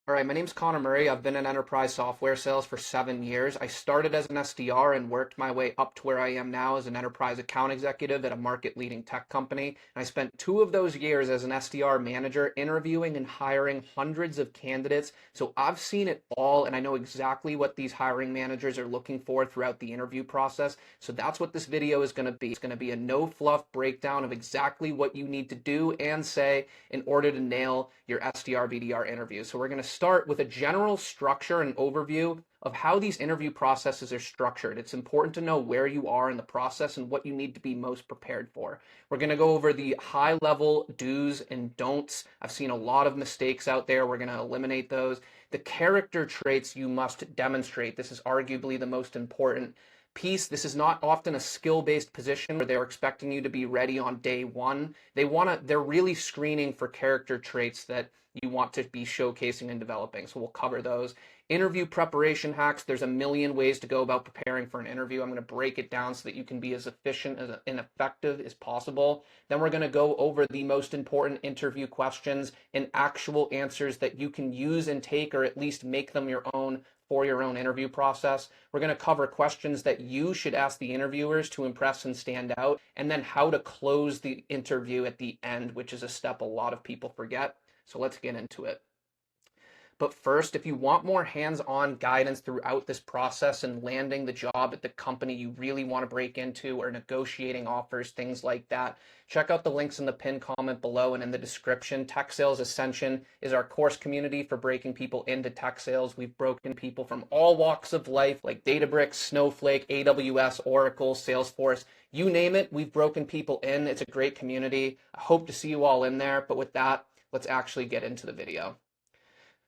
All right, my name's Connor Murray. I've been in enterprise software sales for 7 years. I started as an SDR and worked my way up to where I am now as an enterprise account executive at a market-leading tech company. And I spent 2 of those years as an SDR manager interviewing and hiring hundreds of candidates. So I've seen it all, and I know exactly what these hiring managers are looking for throughout the interview process. So that's what this video is going to be. It's going to be a no-fluff breakdown of exactly what you need to do and say in order to nail your SDR BDR interview. So we're going to start with a general structure and overview of how these interview processes are structured. It's important to know where you are in the process and what you need to be most prepared for. We're going to go over the high level do's and don'ts. I've seen a lot of mistakes out there. We're going to eliminate those. The character traits you must demonstrate. This is arguably the most important piece. This is not often a skill-based position where they're expecting you to be ready on day one. They're really screening for character traits that you want to be showcasing and developing. So we'll cover those. Interview preparation hacks. There's a million ways to go about preparing for an interview. I'm going to break it down so that you can be as efficient and effective as possible. Then we're going to go over the most important interview questions and actual answers that you can use and take, or at least make them your own for your own interview process. We're going to cover questions that you should ask the interviewers to impress and stand out, and then how to close the interview at the end, which is a step a lot of people forget. So let's get into it. But first, if you want more hands-on guidance throughout this process and landing the job at the company you really want to break into, or negotiating offers, things like that, check out the links in the pinned comment below and in the description. Tech Sales Ascension is our course community for breaking people into tech sales. We've broken people from all walks of life, like Databricks, Snowflake, AWS, Oracle, Salesforce, you name it, we've broken people in. It's a great community. I hope to see you all in there. But with that, let's actually get into the video.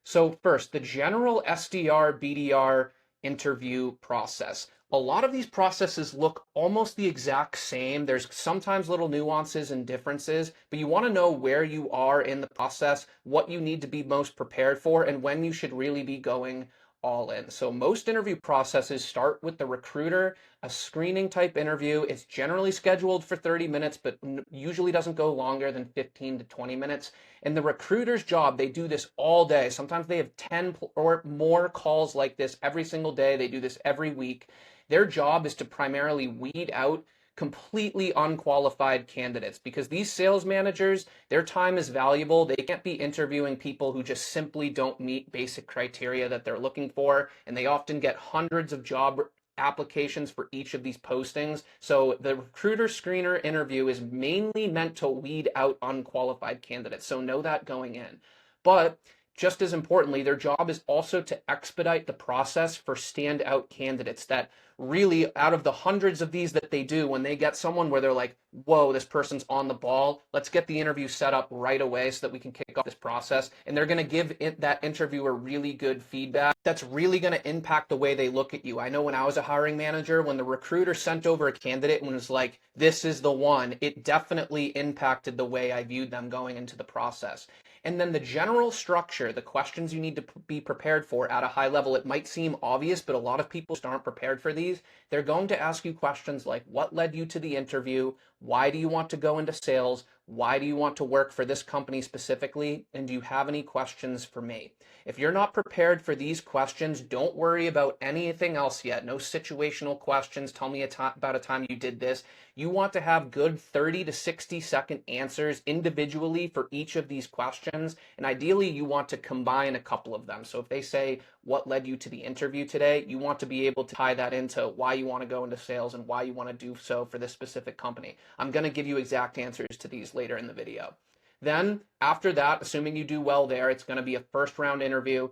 So first, the general SDR, BDR interview process. A lot of these processes look almost the exact same. There's sometimes little nuances and differences, but you want to know where you are in the process, what you need to be most prepared for, and when you should really be going all in. So most interview processes start with the recruiter, a screening type interview. It's generally scheduled for 30 minutes, but usually doesn't go longer than 15 to 20 minutes. And the recruiter's job, they do this all day. Sometimes they have 10 or more calls like this every single day. They do this every week. Their job is to primarily weed out completely unqualified candidates, because these sales managers, their time is valuable. They can't be interviewing people who just simply don't meet basic criteria that they're looking for, and they often get hundreds of job applications for each of these postings. So the recruiter screener interview is mainly meant to weed out unqualified candidates. So know that going in. But just as importantly, their job is also to expedite the process for standout candidates that really, out of the hundreds of these that they do, when they get someone where they're like, whoa, this person's on the ball, let's get the interview set up right away so that we can kick off this process. And they're going to give that interviewer really good feedback that's really going to impact the way they look at you. I know when I was a hiring manager, when the recruiter sent over a candidate and was like, this is the one, it definitely impacted the way I viewed them going into the process. And then the general structure, the questions you need to be prepared for at a high level, it might seem obvious, but a lot of people just aren't prepared for these. They're going to ask you questions like, what led you to the interview? Why do you want to go into sales? Why do you want to work for this company specifically? And do you have any questions for me? If you're not prepared for these questions, don't worry about anything else yet. No situational questions. Tell me about a time you did this. You want to have good 30 to 60-second answers individually for each of these questions. And ideally, you want to combine a couple of them. So if they say, what led you to the interview today? You want to be able to tie that into why you want to go into sales and why you want to do so for this specific company. I'm going to give you exact answers to these later in the video. Then after that, assuming you do well there, it's going to be a first round interview,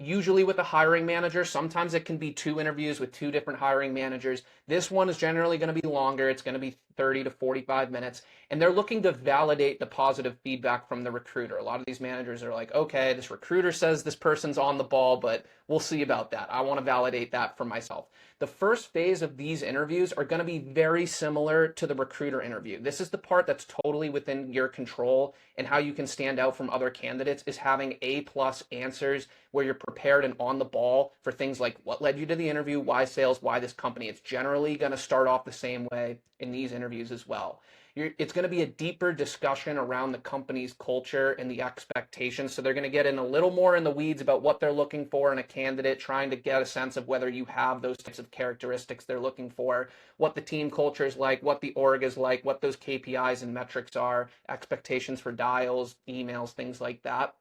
usually with a hiring manager. Sometimes it can be 2 interviews with 2 different hiring managers. This one is generally going to be longer. It's going to be 30 to 45 minutes. And they're looking to validate the positive feedback from the recruiter. A lot of these managers are like, okay, this recruiter says this person's on the ball, but we'll see about that. I want to validate that for myself. The first phase of these interviews are going to be very similar to the recruiter interview. This is the part that's totally within your control, and how you can stand out from other candidates is having A+ answers where you're prepared and on the ball for things like what led you to the interview, why sales, why this company. It's generally going to start off the same way in these interviews as well. It's going to be a deeper discussion around the company's culture and the expectations. So they're going to get in a little more in the weeds about what they're looking for in a candidate, trying to get a sense of whether you have those types of characteristics they're looking for, what the team culture is like, what the org is like, what those KPIs and metrics are, expectations for dials, emails, things like that.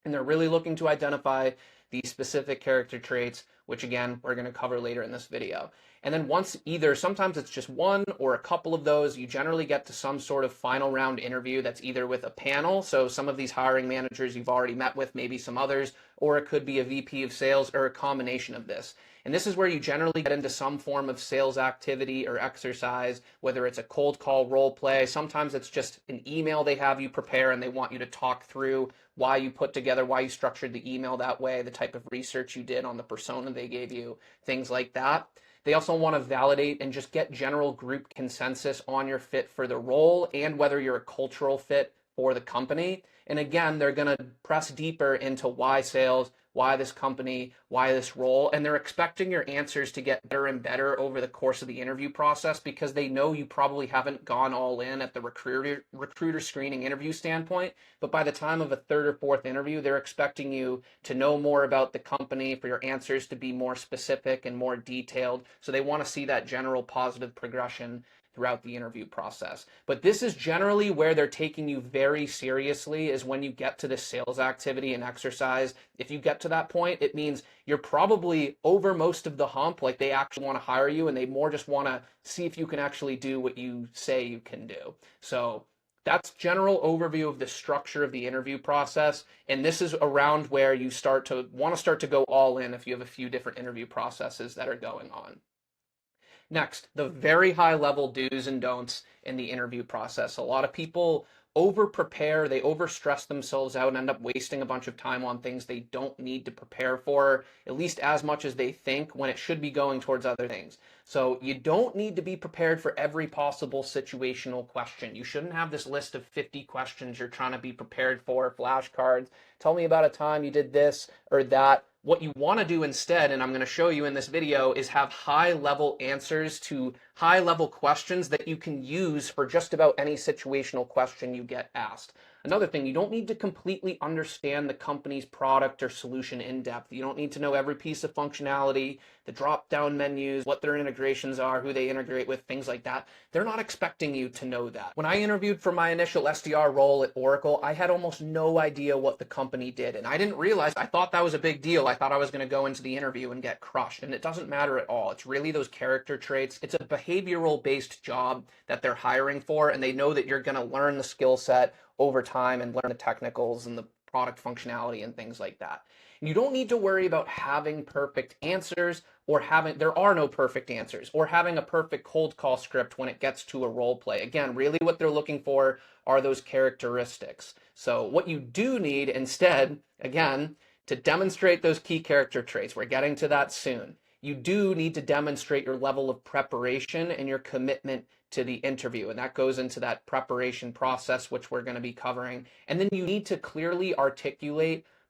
And they're really looking to identify these specific character traits, which again, we're going to cover later in this video. And then once sometimes it's just one or a couple of those, you generally get to some sort of final round interview that's either with a panel, so some of these hiring managers you've already met with, maybe some others, or it could be a VP of sales or a combination of this. And this is where you generally get into some form of sales activity or exercise, whether it's a cold call role play. Sometimes it's just an email they have you prepare and they want you to talk through why you put together, why you structured the email that way, the type of research you did on the persona they gave you, things like that. They also want to validate and just get general group consensus on your fit for the role and whether you're a cultural fit for the company. And again, they're going to press deeper into why sales, why this company, why this role, and they're expecting your answers to get better and better over the course of the interview process because they know you probably haven't gone all in at the recruiter screening interview standpoint, but by the time of a third or fourth interview, they're expecting you to know more about the company, for your answers to be more specific and more detailed, so they want to see that general positive progression throughout the interview process. But this is generally where they're taking you very seriously, is when you get to the sales activity and exercise. If you get to that point, it means you're probably over most of the hump, like they actually want to hire you and they more just want to see if you can actually do what you say you can do. So that's general overview of the structure of the interview process. And this is around where you start to go all in if you have a few different interview processes that are going on. Next, the very high level do's and don'ts in the interview process. A lot of people over prepare, they over stress themselves out and end up wasting a bunch of time on things they don't need to prepare for, at least as much as they think, when it should be going towards other things. So you don't need to be prepared for every possible situational question. You shouldn't have this list of 50 questions you're trying to be prepared for, flashcards. Tell me about a time you did this or that. What you want to do instead, and I'm going to show you in this video, is have high-level answers to high-level questions that you can use for just about any situational question you get asked. Another thing, you don't need to completely understand the company's product or solution in depth. You don't need to know every piece of functionality, the drop-down menus, what their integrations are, who they integrate with, things like that. They're not expecting you to know that. When I interviewed for my initial SDR role at Oracle, I had almost no idea what the company did. And I didn't realize, I thought that was a big deal. I thought I was going to go into the interview and get crushed. And it doesn't matter at all. It's really those character traits. It's a behavioral-based job that they're hiring for, and they know that you're going to learn the skill set over time and learn the technicals and the product functionality and things like that. And you don't need to worry about having perfect answers there are no perfect answers, or having a perfect cold call script when it gets to a role play. Again, really what they're looking for are those characteristics. So what you do need instead, again, to demonstrate those key character traits, we're getting to that soon. You do need to demonstrate your level of preparation and your commitment to the interview. And that goes into that preparation process, which we're going to be covering. And then you need to clearly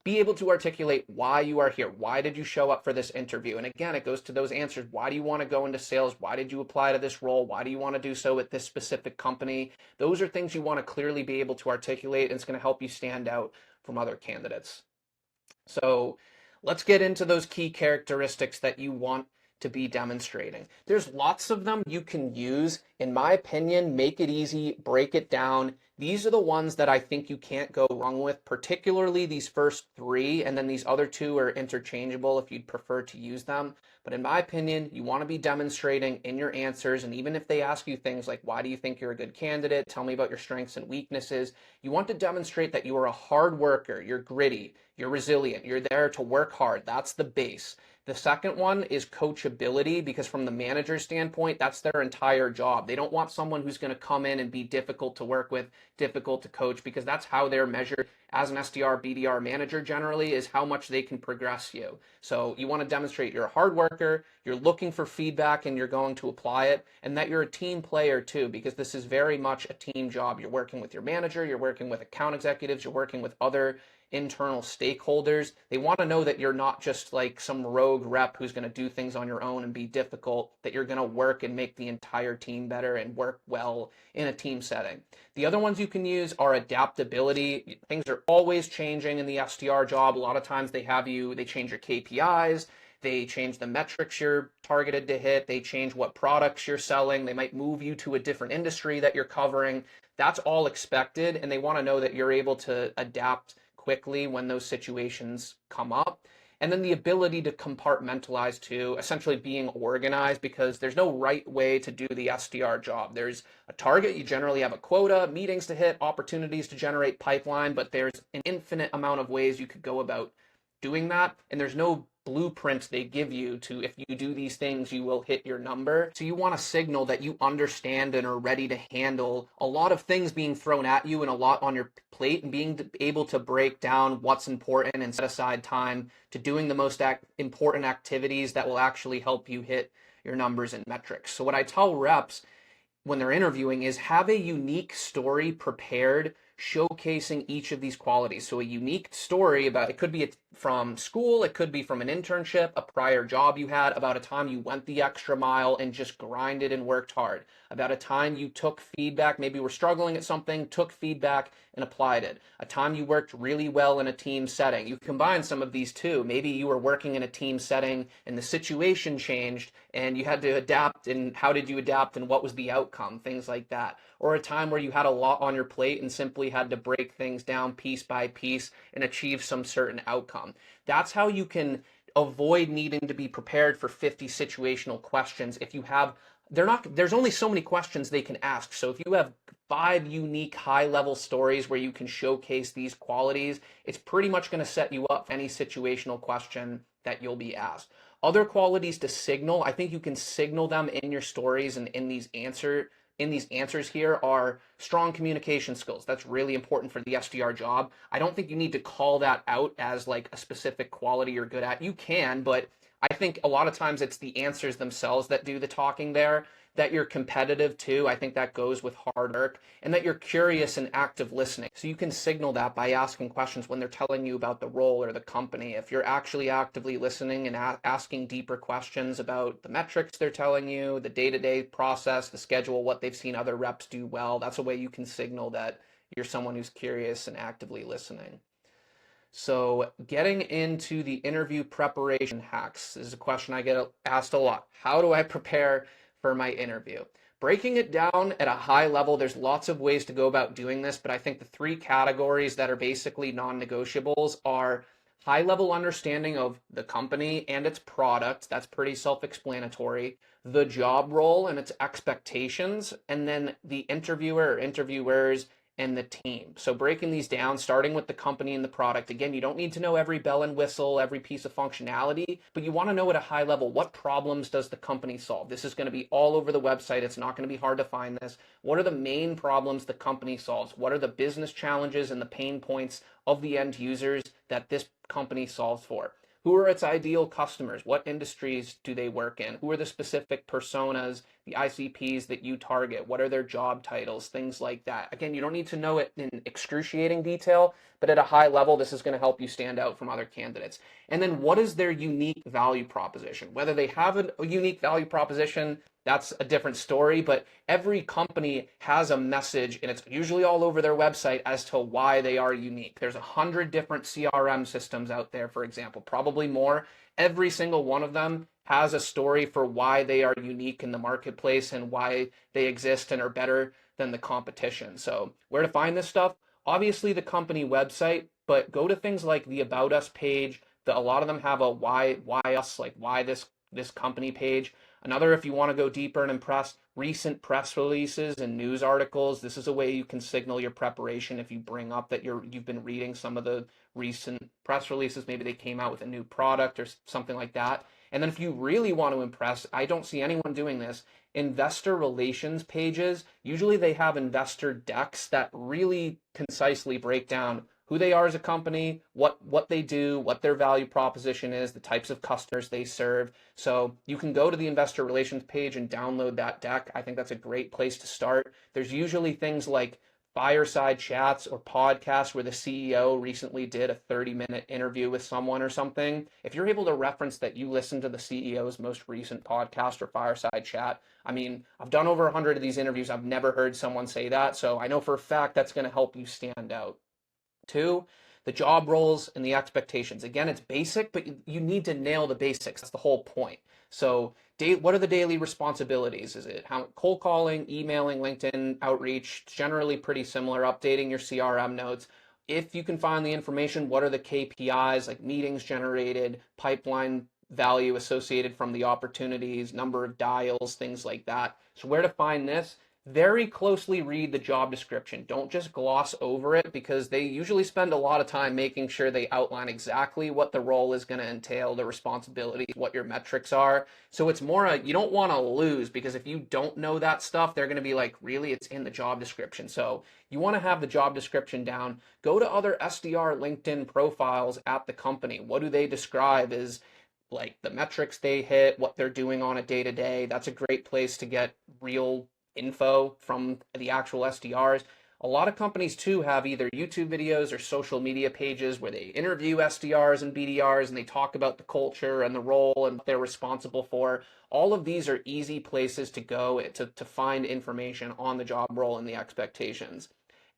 be able to articulate why you are here. Why did you show up for this interview? And again, it goes to those answers. Why do you want to go into sales? Why did you apply to this role? Why do you want to do so at this specific company? Those are things you want to clearly be able to articulate, and it's going to help you stand out from other candidates. So let's get into those key characteristics that you want to be demonstrating. There's lots of them you can use. In my opinion, make it easy, break it down. These are the ones that I think you can't go wrong with, particularly these first three, and then these other two are interchangeable if you'd prefer to use them. But in my opinion, you want to be demonstrating in your answers, and even if they ask you things like, why do you think you're a good candidate? Tell me about your strengths and weaknesses. You want to demonstrate that you are a hard worker, you're gritty, you're resilient, you're there to work hard. That's the base. The second one is coachability, because from the manager's standpoint, that's their entire job. They don't want someone who's going to come in and be difficult to work with, difficult to coach, because that's how they're measured as an SDR, BDR manager generally, is how much they can progress you. So you want to demonstrate you're a hard worker, you're looking for feedback and you're going to apply it, and that you're a team player too, because this is very much a team job. You're working with your manager, you're working with account executives, you're working with other internal stakeholders. They want to know that you're not just like some rogue rep who's going to do things on your own and be difficult, that you're going to work and make the entire team better and work well in a team setting. The other ones you can use are adaptability. Things are always changing in the SDR job. A lot of times they change your KPIs. They change the metrics you're targeted to hit. They change what products you're selling. They might move you to a different industry that you're covering. That's all expected, and they want to know that you're able to adapt quickly when those situations come up. And then the ability to compartmentalize too, essentially being organized, because there's no right way to do the SDR job. There's a target, you generally have a quota, meetings to hit, opportunities to generate pipeline, but there's an infinite amount of ways you could go about doing that, and there's no blueprint they give you to, if you do these things, you will hit your number. So you want to signal that you understand and are ready to handle a lot of things being thrown at you and a lot on your plate, and being able to break down what's important and set aside time to doing the most important activities that will actually help you hit your numbers and metrics. So what I tell reps when they're interviewing is have a unique story prepared showcasing each of these qualities. So a unique story about, it could be from school, it could be from an internship, a prior job you had, about a time you went the extra mile and just grinded and worked hard, about a time you took feedback, maybe were struggling at something, took feedback and applied it, a time you worked really well in a team setting. You combine some of these too. Maybe you were working in a team setting and the situation changed and you had to adapt, and how did you adapt and what was the outcome, things like that. Or a time where you had a lot on your plate and simply had to break things down piece by piece and achieve some certain outcome. That's how you can avoid needing to be prepared for 50 situational questions. If you have, there's only so many questions they can ask. So if you have 5 unique high-level stories where you can showcase these qualities, it's pretty much going to set you up for any situational question that you'll be asked. Other qualities to signal, I think you can signal them in your stories and in these answers here, are strong communication skills. That's really important for the SDR job. I don't think you need to call that out as like a specific quality you're good at. You can, but I think a lot of times it's the answers themselves that do the talking there. That you're competitive too, I think that goes with hard work, and that you're curious and active listening. So you can signal that by asking questions when they're telling you about the role or the company. If you're actually actively listening and asking deeper questions about the metrics they're telling you, the day-to-day process, the schedule, what they've seen other reps do well, that's a way you can signal that you're someone who's curious and actively listening. So getting into the interview preparation hacks is a question I get asked a lot. How do I prepare for my interview? Breaking it down at a high level, there's lots of ways to go about doing this, but I think the 3 categories that are basically non-negotiables are high level understanding of the company and its product. That's pretty self-explanatory. The job role and its expectations, and then the interviewer or interviewers and the team. So breaking these down, starting with the company and the product. Again, you don't need to know every bell and whistle, every piece of functionality, but you want to know at a high level, what problems does the company solve? This is going to be all over the website. It's not going to be hard to find this. What are the main problems the company solves? What are the business challenges and the pain points of the end users that this company solves for? Who are its ideal customers? What industries do they work in? Who are the specific personas, the ICPs that you target? What are their job titles? Things like that. Again, you don't need to know it in excruciating detail, but at a high level, this is going to help you stand out from other candidates. And then what is their unique value proposition? Whether they have a unique value proposition, that's a different story, but every company has a message, and it's usually all over their website as to why they are unique. There's 100 different CRM systems out there, for example, probably more. Every single one of them has a story for why they are unique in the marketplace and why they exist and are better than the competition. So where to find this stuff? Obviously the company website, but go to things like the About Us page. A lot of them have a why us, like why this company page. Another, if you want to go deeper and impress, recent press releases and news articles. This is a way you can signal your preparation if you bring up that you've been reading some of the recent press releases. Maybe they came out with a new product or something like that. And then if you really want to impress, I don't see anyone doing this, investor relations pages. Usually they have investor decks that really concisely break down who they are as a company, what they do, what their value proposition is, the types of customers they serve. So you can go to the investor relations page and download that deck. I think that's a great place to start. There's usually things like fireside chats or podcasts where the CEO recently did a 30-minute interview with someone or something, if you're able to reference that you listened to the CEO's most recent podcast or fireside chat, I mean, I've done over 100 of these interviews. I've never heard someone say that. So I know for a fact that's going to help you stand out. Two, the job roles and the expectations. Again, it's basic, but you need to nail the basics. That's the whole point. So, what are the daily responsibilities? Is it cold calling, emailing, LinkedIn outreach? Generally pretty similar. Updating your CRM notes. If you can find the information, what are the KPIs like meetings generated, pipeline value associated from the opportunities, number of dials, things like that. So, where to find this? Very closely read the job description. Don't just gloss over it because they usually spend a lot of time making sure they outline exactly what the role is going to entail, the responsibilities, what your metrics are. So it's more you don't want to lose because if you don't know that stuff, they're going to be like, really, it's in the job description. So you want to have the job description down. Go to other SDR LinkedIn profiles at the company. What do they describe as like the metrics they hit, what they're doing on a day-to-day? That's a great place to get real info from the actual SDRs. A lot of companies too have either YouTube videos or social media pages where they interview SDRs and BDRs and they talk about the culture and the role and what they're responsible for. All of these are easy places to go to find information on the job role and the expectations.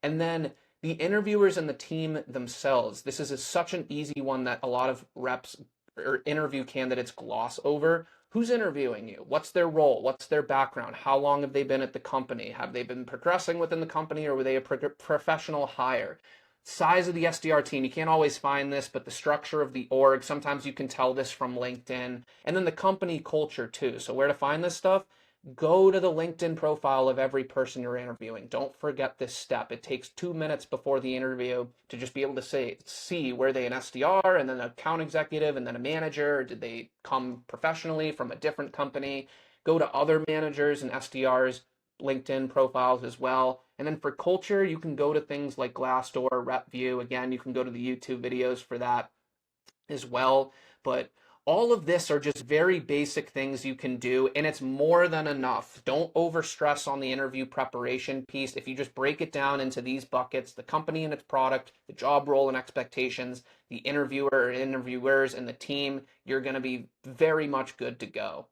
And then the interviewers and the team themselves. This is such an easy one that a lot of reps or interview candidates gloss over. Who's interviewing you? What's their role? What's their background? How long have they been at the company? Have they been progressing within the company or were they a professional hire? Size of the SDR team. You can't always find this, but the structure of the org, sometimes you can tell this from LinkedIn. And then the company culture too. So where to find this stuff? Go to the LinkedIn profile of every person you're interviewing. Don't forget this step. It takes 2 minutes before the interview to just be able to see were they an SDR and then an account executive and then a manager? Or did they come professionally from a different company? Go to other managers and SDRs LinkedIn profiles as well. And then for culture, you can go to things like Glassdoor, RepView. Again, you can go to the YouTube videos for that as well. But all of this are just very basic things you can do, and it's more than enough. Don't overstress on the interview preparation piece. If you just break it down into these buckets, the company and its product, the job role and expectations, the interviewer or interviewers, and the team, you're going to be very much good to go.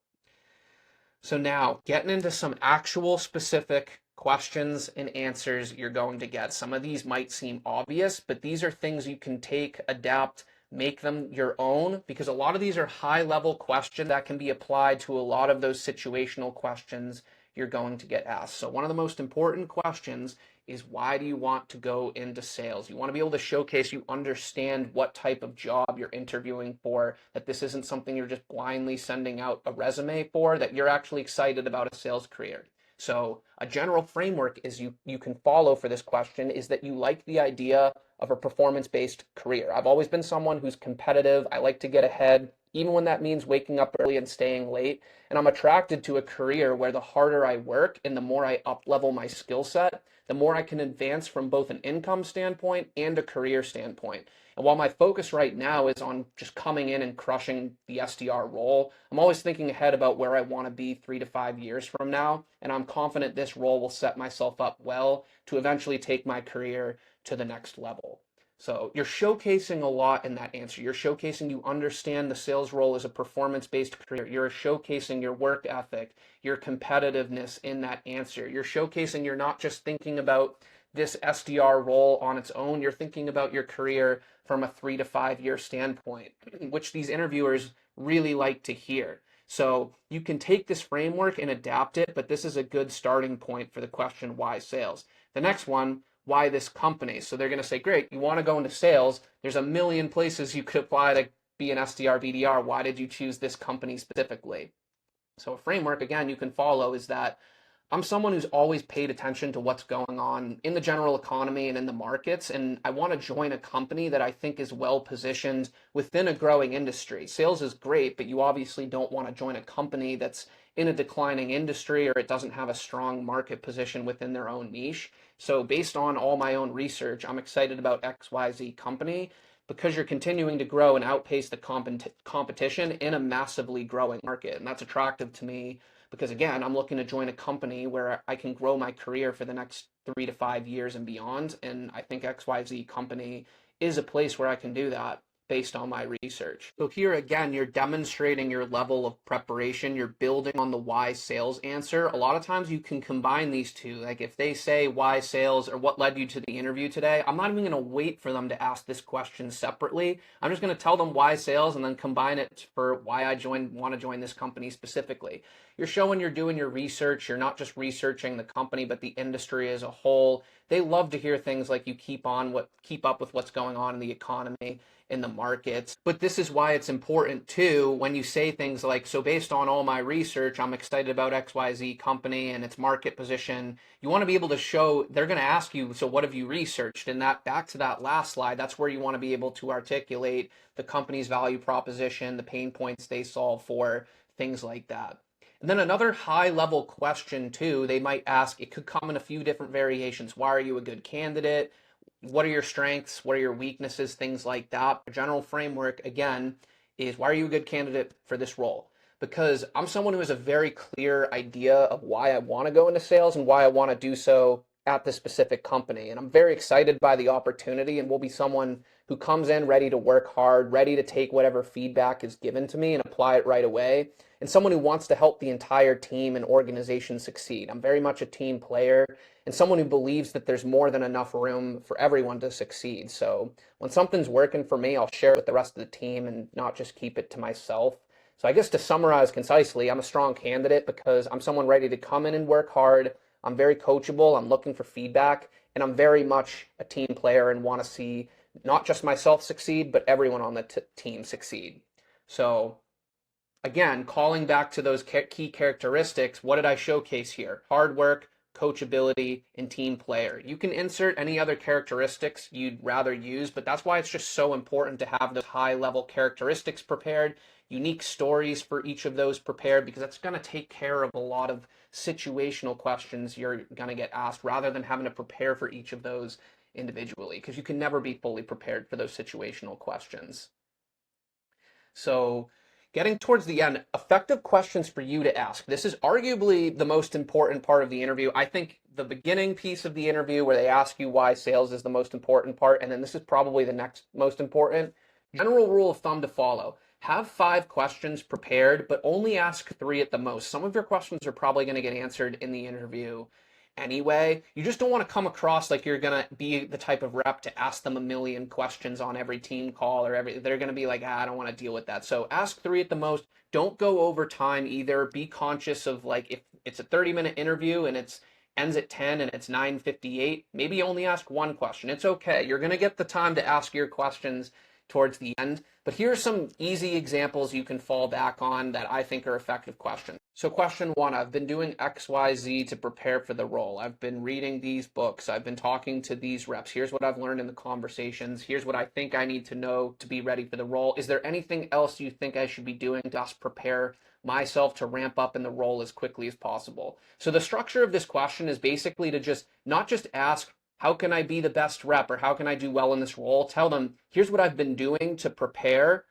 So now, getting into some actual specific questions and answers you're going to get. Some of these might seem obvious, but these are things you can take, adapt, make them your own, because a lot of these are high-level questions that can be applied to a lot of those situational questions you're going to get asked. So one of the most important questions is, why do you want to go into sales? You want to be able to showcase you understand what type of job you're interviewing for, that this isn't something you're just blindly sending out a resume for, that you're actually excited about a sales career. So a general framework is you can follow for this question is that you like the idea of a performance-based career. I've always been someone who's competitive. I like to get ahead, even when that means waking up early and staying late. And I'm attracted to a career where the harder I work and the more I up-level my skill set, the more I can advance from both an income standpoint and a career standpoint. And while my focus right now is on just coming in and crushing the SDR role, I'm always thinking ahead about where I want to be 3 to 5 years from now. And I'm confident this role will set myself up well to eventually take my career to the next level. So you're showcasing a lot in that answer. You're showcasing you understand the sales role as a performance-based career. You're showcasing your work ethic, your competitiveness in that answer. You're showcasing you're not just thinking about this SDR role on its own. You're thinking about your career from a 3 to 5 year standpoint, which these interviewers really like to hear. So you can take this framework and adapt it, but this is a good starting point for the question, why sales? The next one, why this company? So they're going to say, great, you want to go into sales. There's a million places you could apply to be an SDR, BDR. Why did you choose this company specifically? So a framework, again, you can follow is that I'm someone who's always paid attention to what's going on in the general economy and in the markets, and I want to join a company that I think is well positioned within a growing industry. Sales is great, but you obviously don't want to join a company that's in a declining industry or it doesn't have a strong market position within their own niche. So based on all my own research, I'm excited about XYZ company because you're continuing to grow and outpace the competition in a massively growing market. And that's attractive to me because again, I'm looking to join a company where I can grow my career for the next 3 to 5 years and beyond. And I think XYZ company is a place where I can do that based on my research. So here again, you're demonstrating your level of preparation. You're building on the why sales answer. A lot of times you can combine these two. Like if they say why sales or what led you to the interview today, I'm not even going to wait for them to ask this question separately. I'm just going to tell them why sales and then combine it for why I want to join this company specifically. You're showing you're doing your research. You're not just researching the company, but the industry as a whole. They love to hear things like you keep up with what's going on in the economy, in the markets. But this is why it's important too when you say things like, so based on all my research, I'm excited about XYZ company and its market position. You want to be able to show, they're going to ask you, so what have you researched? And that back to that last slide, that's where you want to be able to articulate the company's value proposition, the pain points they solve for, things like that. And then another high level question too, they might ask, it could come in a few different variations. Why are you a good candidate? What are your strengths? What are your weaknesses? Things like that. A general framework, again, is why are you a good candidate for this role? Because I'm someone who has a very clear idea of why I want to go into sales and why I want to do so at this specific company. And I'm very excited by the opportunity and will be someone who comes in ready to work hard, ready to take whatever feedback is given to me and apply it right away. And someone who wants to help the entire team and organization succeed. I'm very much a team player and someone who believes that there's more than enough room for everyone to succeed. So when something's working for me, I'll share it with the rest of the team and not just keep it to myself. So I guess to summarize concisely, I'm a strong candidate because I'm someone ready to come in and work hard. I'm very coachable. I'm looking for feedback, and I'm very much a team player and want to see not just myself succeed, but everyone on the team succeed. So again, calling back to those key characteristics, what did I showcase here? Hard work, coachability, and team player. You can insert any other characteristics you'd rather use, but that's why it's just so important to have those high-level characteristics prepared, unique stories for each of those prepared, because that's going to take care of a lot of situational questions you're going to get asked rather than having to prepare for each of those individually, because you can never be fully prepared for those situational questions. So getting towards the end, effective questions for you to ask. This is arguably the most important part of the interview. I think the beginning piece of the interview where they ask you why sales is the most important part, and then this is probably the next most important. General rule of thumb to follow. Have 5 questions prepared, but only ask 3 at the most. Some of your questions are probably going to get answered in the interview anyway. You just don't want to come across like you're going to be the type of rep to ask them a million questions on every team call or they're going to be like, I don't want to deal with that. So ask 3 at the most. Don't go over time either. Be conscious of, like, if it's a 30-minute interview and it's ends at 10 and it's 9:58, maybe only ask 1 question. It's okay. You're going to get the time to ask your questions towards the end. But here are some easy examples you can fall back on that I think are effective questions. So question 1, I've been doing XYZ to prepare for the role. I've been reading these books. I've been talking to these reps. Here's what I've learned in the conversations. Here's what I think I need to know to be ready for the role. Is there anything else you think I should be doing to just prepare myself to ramp up in the role as quickly as possible? So the structure of this question is basically to just not just ask, how can I be the best rep or how can I do well in this role? Tell them, here's what I've been doing to prepare,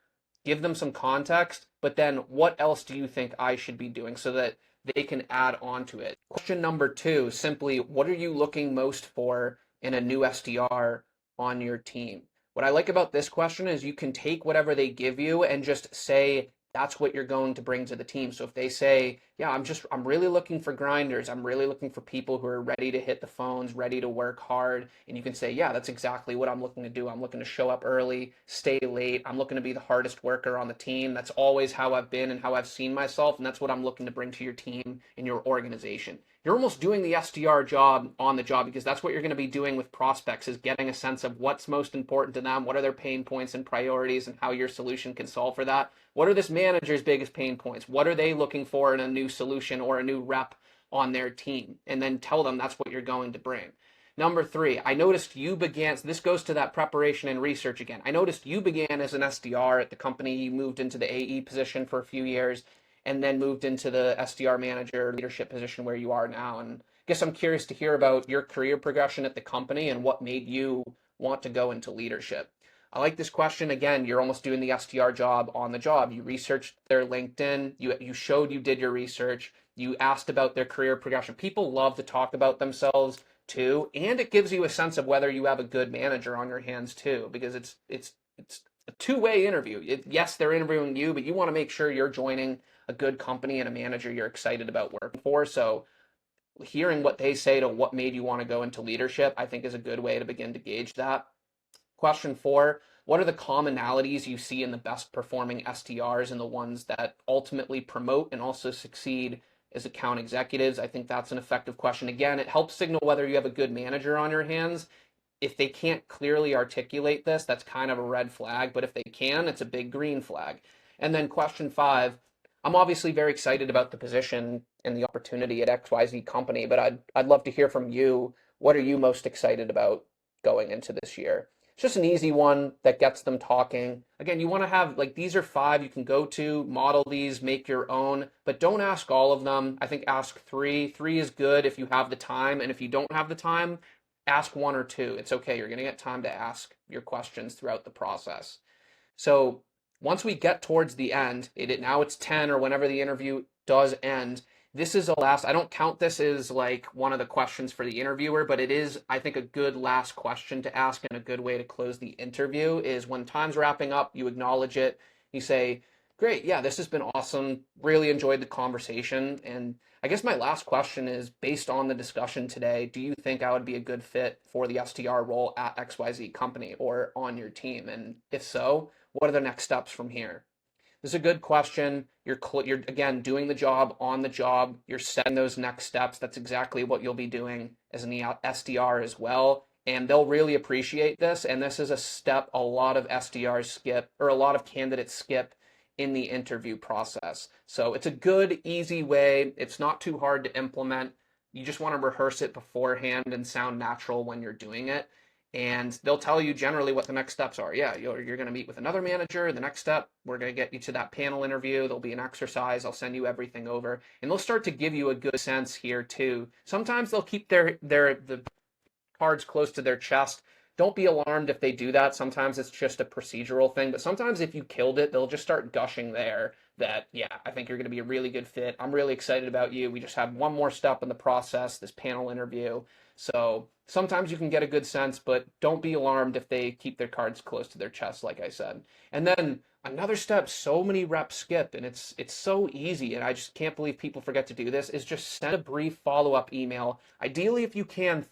give them some context, but then what else do you think I should be doing so that they can add on to it? Question number 2, simply, what are you looking most for in a new SDR on your team? What I like about this question is you can take whatever they give you and just say, that's what you're going to bring to the team. So if they say, yeah, I'm really looking for grinders. I'm really looking for people who are ready to hit the phones, ready to work hard. And you can say, yeah, that's exactly what I'm looking to do. I'm looking to show up early, stay late. I'm looking to be the hardest worker on the team. That's always how I've been and how I've seen myself. And that's what I'm looking to bring to your team and your organization. You're almost doing the SDR job on the job, because that's what you're going to be doing with prospects, is getting a sense of what's most important to them, what are their pain points and priorities, and how your solution can solve for that. What are this manager's biggest pain points? What are they looking for in a new solution or a new rep on their team? And then tell them that's what you're going to bring. Number 3, I noticed you began, so this goes to that preparation and research again. I noticed you began as an SDR at the company. You moved into the AE position for a few years and then moved into the SDR manager leadership position where you are now. And I guess I'm curious to hear about your career progression at the company and what made you want to go into leadership. I like this question. Again, you're almost doing the SDR job on the job. You researched their LinkedIn. You showed you did your research. You asked about their career progression. People love to talk about themselves too, and it gives you a sense of whether you have a good manager on your hands too, because it's a two-way interview. Yes, they're interviewing you, but you want to make sure you're joining a good company and a manager you're excited about working for. So hearing what they say to what made you want to go into leadership, I think is a good way to begin to gauge that. Question 4, what are the commonalities you see in the best performing SDRs and the ones that ultimately promote and also succeed as account executives? I think that's an effective question. Again, it helps signal whether you have a good manager on your hands. If they can't clearly articulate this, that's kind of a red flag, but if they can, it's a big green flag. And then question 5, I'm obviously very excited about the position and the opportunity at XYZ company, but I'd love to hear from you. What are you most excited about going into this year? It's just an easy one that gets them talking. Again, you want to have, like, these are 5 you can go to, model these, make your own, but don't ask all of them. I think ask 3. 3 is good if you have the time, and if you don't have the time, ask 1 or 2. It's okay. You're going to get time to ask your questions throughout the process. So once we get towards the end, now it's 10 or whenever the interview does end, this is a last, I don't count this as like one of the questions for the interviewer, but it is, I think, a good last question to ask and a good way to close the interview is when time's wrapping up, you acknowledge it. You say, great, yeah, this has been awesome. Really enjoyed the conversation. And I guess my last question is, based on the discussion today, do you think I would be a good fit for the SDR role at XYZ company or on your team? And if so, what are the next steps from here? This is a good question. You're again doing the job on the job. You're setting those next steps. That's exactly what you'll be doing as an SDR as well. And they'll really appreciate this. And this is a step a lot of SDRs skip, or a lot of candidates skip in the interview process. So it's a good, easy way. It's not too hard to implement. You just want to rehearse it beforehand and sound natural when you're doing it. And they'll tell you generally what the next steps are. Yeah, you're going to meet with another manager. The next step, we're going to get you to that panel interview. There'll be an exercise. I'll send you everything over. And they'll start to give you a good sense here too. Sometimes they'll keep the cards close to their chest. Don't be alarmed if they do that. Sometimes it's just a procedural thing. But sometimes if you killed it, they'll just start gushing there that, yeah, I think you're going to be a really good fit. I'm really excited about you. We just have one more step in the process, this panel interview. So sometimes you can get a good sense, but don't be alarmed if they keep their cards close to their chest, like I said. And then another step so many reps skip, and it's so easy, and I just can't believe people forget to do this, is just send a brief follow-up email. Ideally, if you can,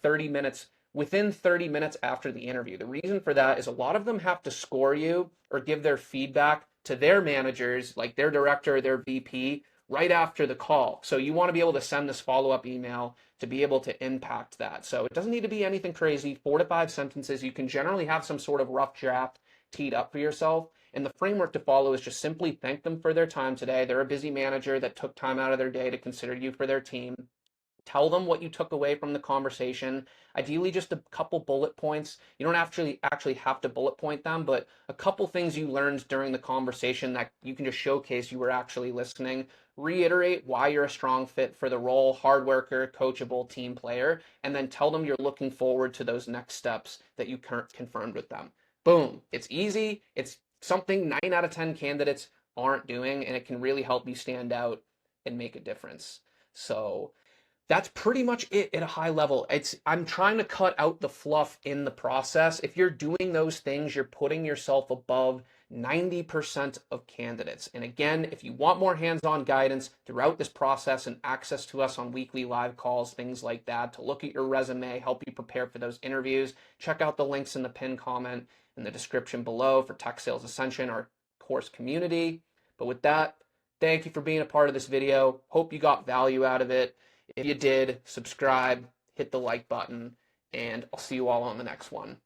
within 30 minutes after the interview. The reason for that is a lot of them have to score you or give their feedback to their managers, like their director or their VP, right after the call. So you want to be able to send this follow-up email to be able to impact that. So it doesn't need to be anything crazy, 4 to 5 sentences. You can generally have some sort of rough draft teed up for yourself. And the framework to follow is just simply thank them for their time today. They're a busy manager that took time out of their day to consider you for their team. Tell them what you took away from the conversation. Ideally, just a couple bullet points. You don't actually have to bullet point them, but a couple things you learned during the conversation that you can just showcase you were actually listening. Reiterate why you're a strong fit for the role, hard worker, coachable, team player, and then tell them you're looking forward to those next steps that you confirmed with them. Boom. It's easy. It's something 9 out of 10 candidates aren't doing, and it can really help you stand out and make a difference. So that's pretty much it at a high level. I'm trying to cut out the fluff in the process. If you're doing those things, you're putting yourself above 90% of candidates. And again, if you want more hands-on guidance throughout this process and access to us on weekly live calls, things like that, to look at your resume, help you prepare for those interviews, check out the links in the pinned comment in the description below for Tech Sales Ascension, our course community. But with that, thank you for being a part of this video. Hope you got value out of it. If you did, subscribe, hit the like button, and I'll see you all on the next one.